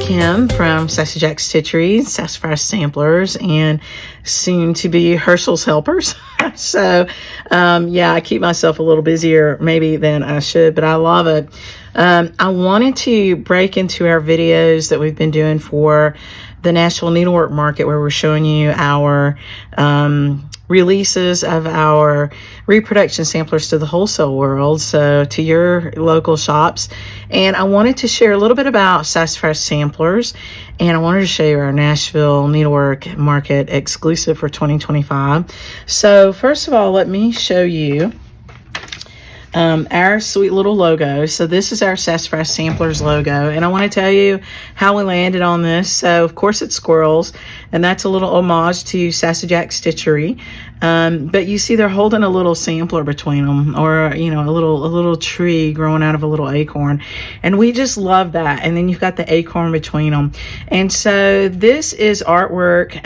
Kim from Sassy Jacks Stitchery, Sassafras Samplers, and soon to be Herschel's Helpers. So, yeah, I keep myself a little busier maybe than I should, but I love it. I wanted to break into our videos that we've been doing for the Nashville Needlework Market, where we're showing you our releases of our reproduction samplers to the wholesale world, so to your local shops. And I wanted to share a little bit about Sassafras Samplers, and I wanted to show you our Nashville Needlework Market Exclusive for 2025. So first of all, let me show you our sweet little logo. So this is our Sassafras Samplers logo, and I want to tell you how we landed on this. So of course it's squirrels, and that's a little homage to Sassy Jacks Stitchery. But you see they're holding a little sampler between them, or you know, a little tree growing out of a little acorn, and we just love that. And then you've got the acorn between them. And so this is artwork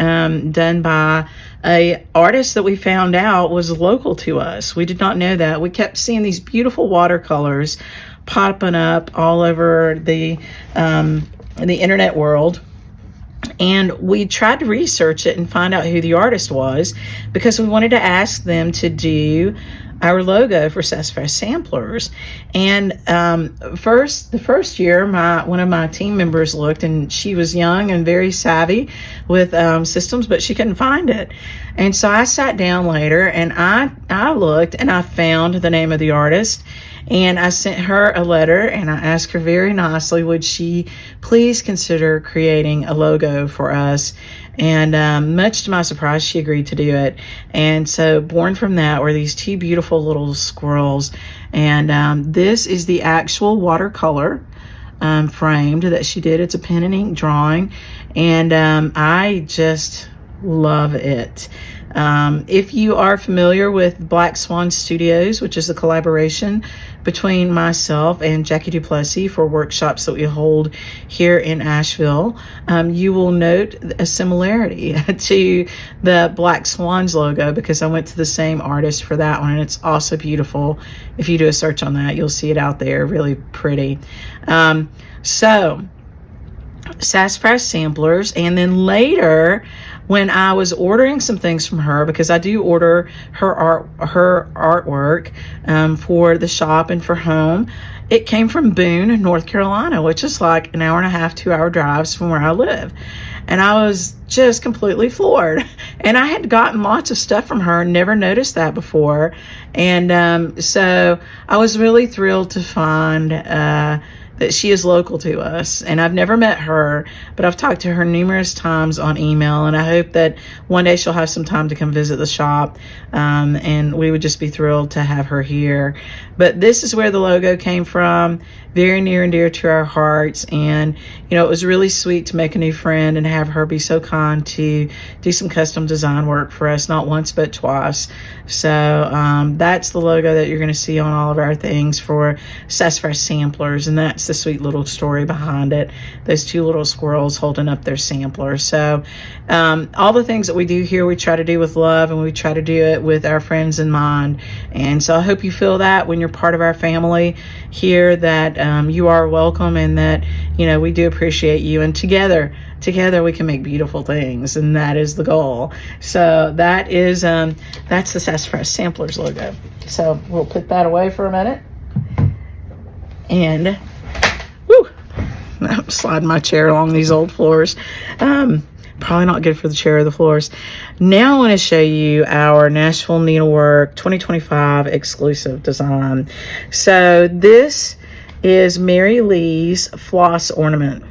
done by a artist that we found out was local to us. We did not know that. We kept seeing these beautiful watercolors popping up all over the internet world. And we tried to research it and find out who the artist was, because we wanted to ask them to do our logo for Sassafras Samplers. And the first year, one of my team members looked, and she was young and very savvy with systems, but she couldn't find it. And so I sat down later and I looked, and I found the name of the artist. And I sent her a letter, and I asked her very nicely, would she please consider creating a logo for us? And much to my surprise, she agreed to do it. And so born from that were these two beautiful little squirrels. And this is the actual watercolor framed that she did. It's a pen and ink drawing, and I just love it. If you are familiar with Black Swan Studios, which is a collaboration between myself and Jackie Duplessis for workshops that we hold here in Asheville, you will note a similarity to the Black Swans logo, because I went to the same artist for that one, and it's also beautiful. If you do a search on that, you'll see it out there, really pretty. So Sassafras Samplers. And then later, when I was ordering some things from her, because I do order her artwork for the shop and for home, it came from Boone, North Carolina, which is like an hour and a half, 2-hour drives from where I live. And I was just completely floored. And I had gotten lots of stuff from her, never noticed that before. And so I was really thrilled to find that she is local to us. And I've never met her, but I've talked to her numerous times on email, and I hope that one day she'll have some time to come visit the shop, and we would just be thrilled to have her here. But this is where the logo came from, very near and dear to our hearts. And you know, it was really sweet to make a new friend and have her be so kind to do some custom design work for us, not once but twice. So that's the logo that you're going to see on all of our things for Sassafras Samplers, and that's the sweet little story behind it, those two little squirrels holding up their sampler. So all the things that we do here, we try to do with love, and we try to do it with our friends in mind. And so I hope you feel that when you're part of our family here, that you are welcome, and that, you know, we do appreciate you, and together we can make beautiful things, and that is the goal. So that is that's the Sassafras Samplers logo. So we'll put that away for a minute, and I'm sliding my chair along these old floors. Probably not good for the chair or the floors. Now I want to show you our Nashville Needlework 2025 exclusive design. So this is Mary Lee's Floss Ornament.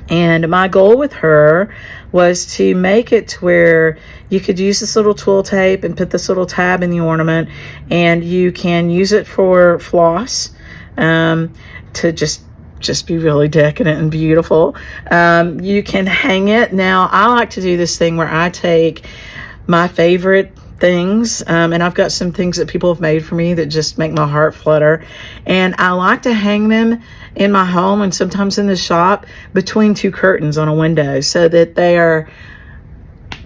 And my goal with her was to make it to where you could use this little twill tape and put this little tab in the ornament, and you can use it for floss to just be really decadent and beautiful. You can hang it. Now, I like to do this thing where I take my favorite things, and I've got some things that people have made for me that just make my heart flutter, and I like to hang them in my home and sometimes in the shop between two curtains on a window, so that they are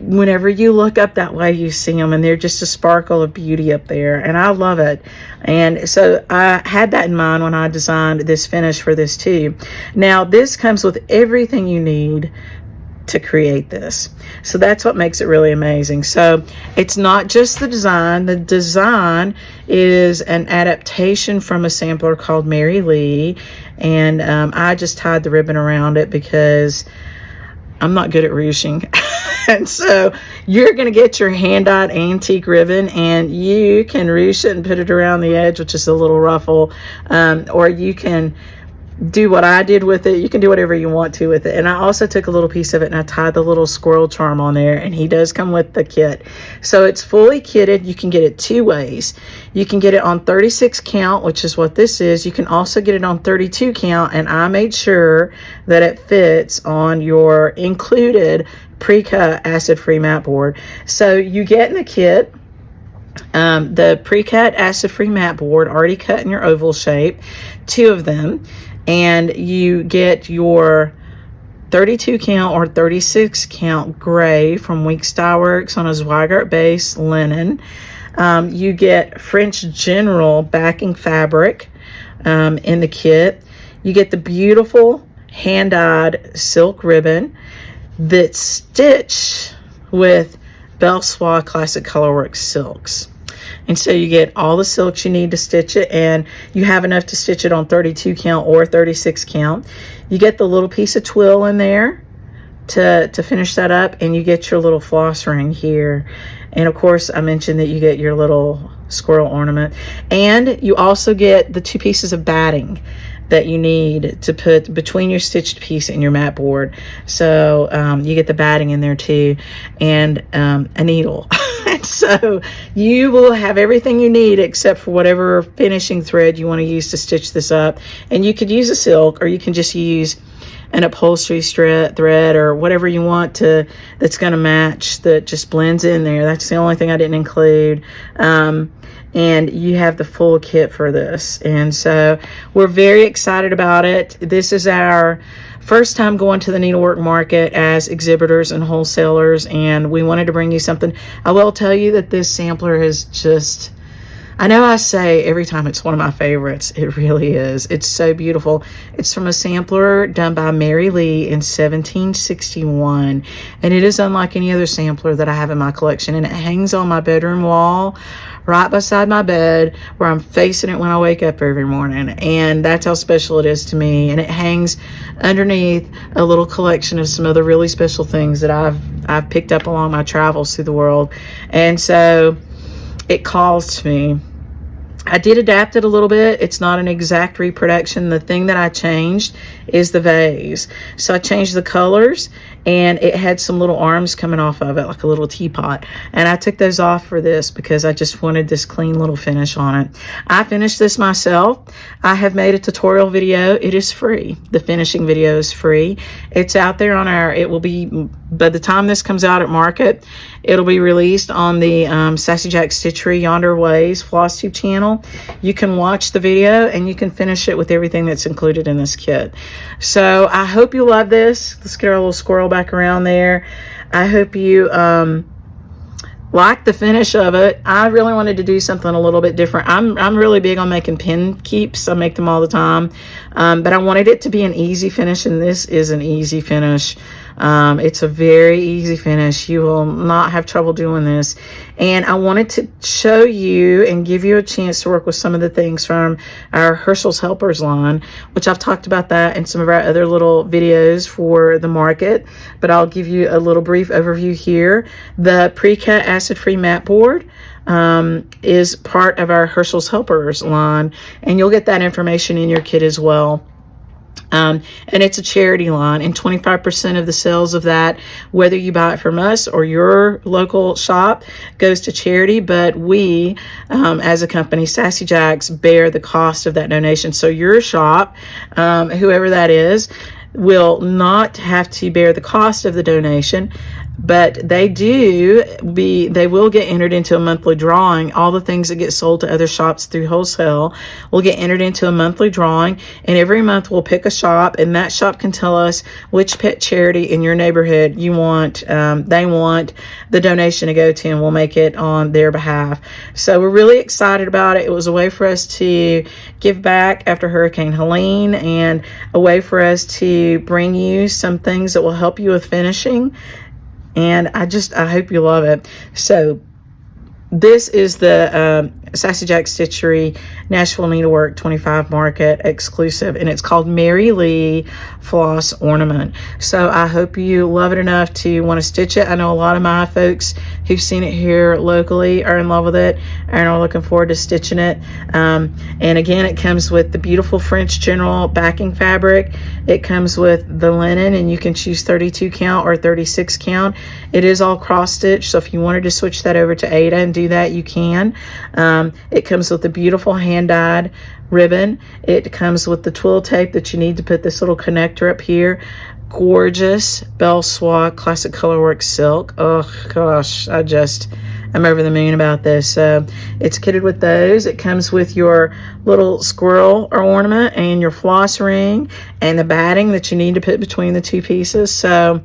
whenever you look up that way, you see them, and they're just a sparkle of beauty up there, and I love it. And so I had that in mind when I designed this finish for this too. Now this comes with everything you need to create this, so that's what makes it really amazing. So it's not just the design. The design is an adaptation from a sampler called Mary Lee, and I just tied the ribbon around it because I'm not good at ruching. And so you're going to get your hand-dyed antique ribbon, and you can ruche it and put it around the edge, which is a little ruffle, or you can do what I did with it. You can do whatever you want to with it. And I also took a little piece of it and I tied the little squirrel charm on there, and he does come with the kit. So it's fully kitted. You can get it two ways. You can get it on 36 count, which is what this is. You can also get it on 32 count, and I made sure that it fits on your included pre-cut acid-free mat board. So you get in the kit the pre-cut acid-free mat board already cut in your oval shape, 2 of them, and you get your 32 count or 36 count gray from Weeks Dye Works on a Zweigart base linen. You get French General backing fabric in the kit. You get the beautiful hand-dyed silk ribbon that's stitched with Belle Soie Classic Colorworks silks. And so you get all the silks you need to stitch it, and you have enough to stitch it on 32 count or 36 count. You get the little piece of twill in there to finish that up, and you get your little floss ring here. And of course, I mentioned that you get your little squirrel ornament, and you also get the 2 pieces of batting that you need to put between your stitched piece and your mat board. So you get the batting in there too, and a needle. So you will have everything you need except for whatever finishing thread you want to use to stitch this up. And you could use a silk, or you can just use an upholstery thread or whatever you want to that's going to match, that just blends in there. That's the only thing I didn't include. And you have the full kit for this, and so we're very excited about it. This is our first time going to the needlework market as exhibitors and wholesalers, and we wanted to bring you something. I will tell you that this sampler is just, I know I say every time it's one of my favorites. It really is. It's so beautiful. It's from a sampler done by Mary Lee in 1761, and it is unlike any other sampler that I have in my collection, and it hangs on my bedroom wall right beside my bed, where I'm facing it when I wake up every morning. And that's how special it is to me. And it hangs underneath a little collection of some other really special things that I've picked up along my travels through the world. And so it calls to me. I did adapt it a little bit. It's not an exact reproduction. The thing that I changed is the vase. So I changed the colors, and it had some little arms coming off of it, like a little teapot. And I took those off for this because I just wanted this clean little finish on it. I finished this myself. I have made a tutorial video. It is free. The finishing video is free. It's out there on it will be, by the time this comes out at market, it'll be released on the Sassy Jacks Stitchery Yonder Ways Floss Tube channel. You can watch the video, and you can finish it with everything that's included in this kit. So I hope you love this. Let's get our little squirrel back around there. I hope you like the finish of it. I really wanted to do something a little bit different. I'm really big on making pin keeps. I make them all the time, but I wanted it to be an easy finish, and this is an easy finish. It's a very easy finish. You will not have trouble doing this. And I wanted to show you and give you a chance to work with some of the things from our Herschel's Helpers line, which I've talked about that in some of our other little videos for the market, but I'll give you a little brief overview here. The pre-cut acid-free mat board is part of our Herschel's Helpers line, and you'll get that information in your kit as well. And it's a charity line, and 25% of the sales of that, whether you buy it from us or your local shop, goes to charity. But we, as a company, Sassy Jacks, bear the cost of that donation. So your shop, whoever that is, will not have to bear the cost of the donation. but they will get entered into a monthly drawing. All the things that get sold to other shops through wholesale will get entered into a monthly drawing, and every month we'll pick a shop, and that shop can tell us which pet charity in your neighborhood they want the donation to go to, and we'll make it on their behalf. So we're really excited about it. It was a way for us to give back after Hurricane Helene, and a way for us to bring you some things that will help you with finishing. And I hope you love it. So this is the Sassy Jacks Stitchery Nashville Needlework 25 Market Exclusive, and it's called Mary Lee Floss Ornament. So I hope you love it enough to want to stitch it. I know a lot of my folks who've seen it here locally are in love with it and are looking forward to stitching it. And again, it comes with the beautiful French General backing fabric. It comes with the linen, and you can choose 32 count or 36 count. It is all cross stitch, so if you wanted to switch that over to Ada and do that, you can. It comes with the beautiful hand-dyed ribbon. It comes with the twill tape that you need to put this little connector up here. Gorgeous Belle Soie Classic Colorwork silk. Oh gosh, I'm over the moon about this. It's kitted with those. It comes with your little squirrel ornament and your floss ring and the batting that you need to put between the two pieces. So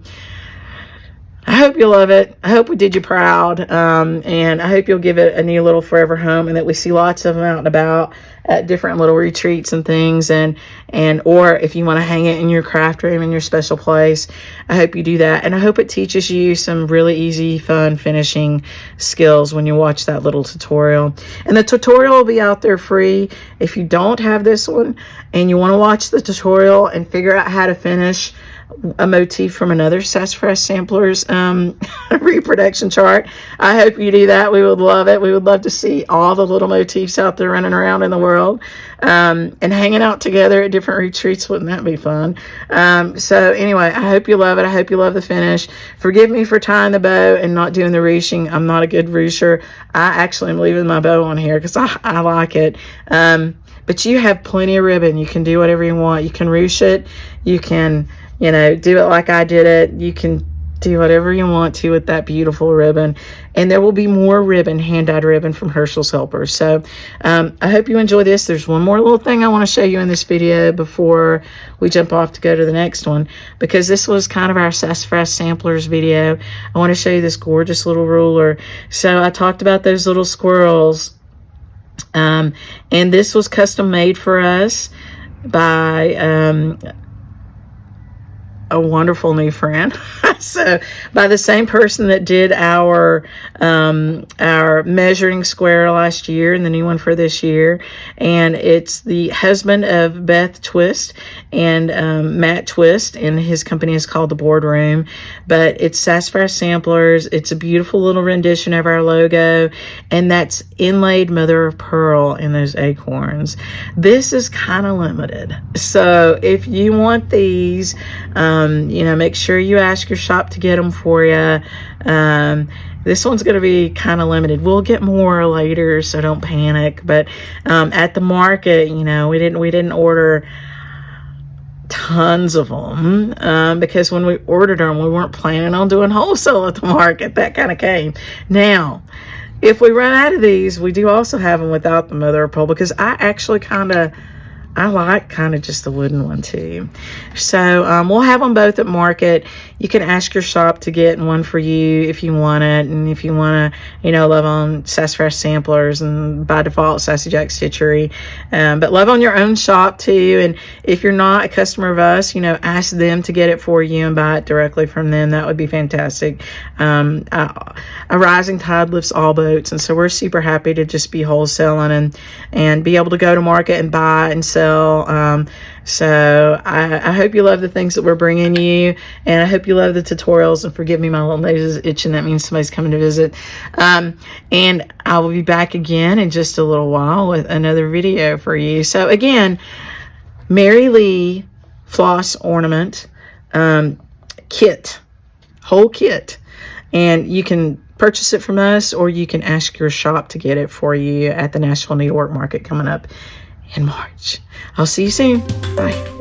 I hope you love it. I hope we did you proud, and I hope you'll give it a new little forever home, and that we see lots of them out and about at different little retreats and things, and or if you want to hang it in your craft room in your special place, I hope you do that. And I hope it teaches you some really easy, fun finishing skills when you watch that little tutorial. And the tutorial will be out there free. If you don't have this one and you want to watch the tutorial and figure out how to finish a motif from another Sassafras Samplers reproduction chart, I hope you do that. We would love it. We would love to see all the little motifs out there running around in the world, and hanging out together at different retreats. Wouldn't that be fun? So anyway, I hope you love it. I hope you love the finish. Forgive me for tying the bow and not doing the ruching. I'm not a good rucher. I actually am leaving my bow on here because I like it. But you have plenty of ribbon. You can do whatever you want. You can ruche it. You can, do it like I did it. You can do whatever you want to with that beautiful ribbon. And there will be more ribbon, hand-dyed ribbon from Herschel's Helpers. So I hope you enjoy this. There's one more little thing I want to show you in this video before we jump off to go to the next one, because this was kind of our Sassafras Samplers video. I want to show you this gorgeous little ruler. So I talked about those little squirrels. And this was custom made for us by a wonderful new friend. So by the same person that did our measuring square last year and the new one for this year. And it's the husband of Beth Twist and Matt Twist, and his company is called The Boardroom. But it's Sassafras Samplers. It's a beautiful little rendition of our logo, and that's inlaid mother of pearl in those acorns. This is kind of limited, so if you want these, make sure you ask your shop to get them for you. This one's going to be kind of limited. We'll get more later, so don't panic. But at the market, we didn't order tons of them because when we ordered them, we weren't planning on doing wholesale at the market. That kind of came. Now, if we run out of these, we do also have them without the mother of pearl, because I actually I like just the wooden one too. So we'll have them both at market. You can ask your shop to get one for you if you want it, and if you want to, love on Sassafras Samplers and by default Sassy Jacks Stitchery. But love on your own shop too. And if you're not a customer of us, ask them to get it for you and buy it directly from them. That would be fantastic. A rising tide lifts all boats, and so we're super happy to just be wholesaling and be able to go to market and buy and sell. So I hope you love the things that we're bringing you, and I hope you love the tutorials. And forgive me, my little nose is itching. That means somebody's coming to visit. And I will be back again in just a little while with another video for you. So again, Mary Lee Floss Ornament kit, whole kit, and you can purchase it from us, or you can ask your shop to get it for you at the Nashville Needlework Market coming up in March. I'll see you soon. Bye.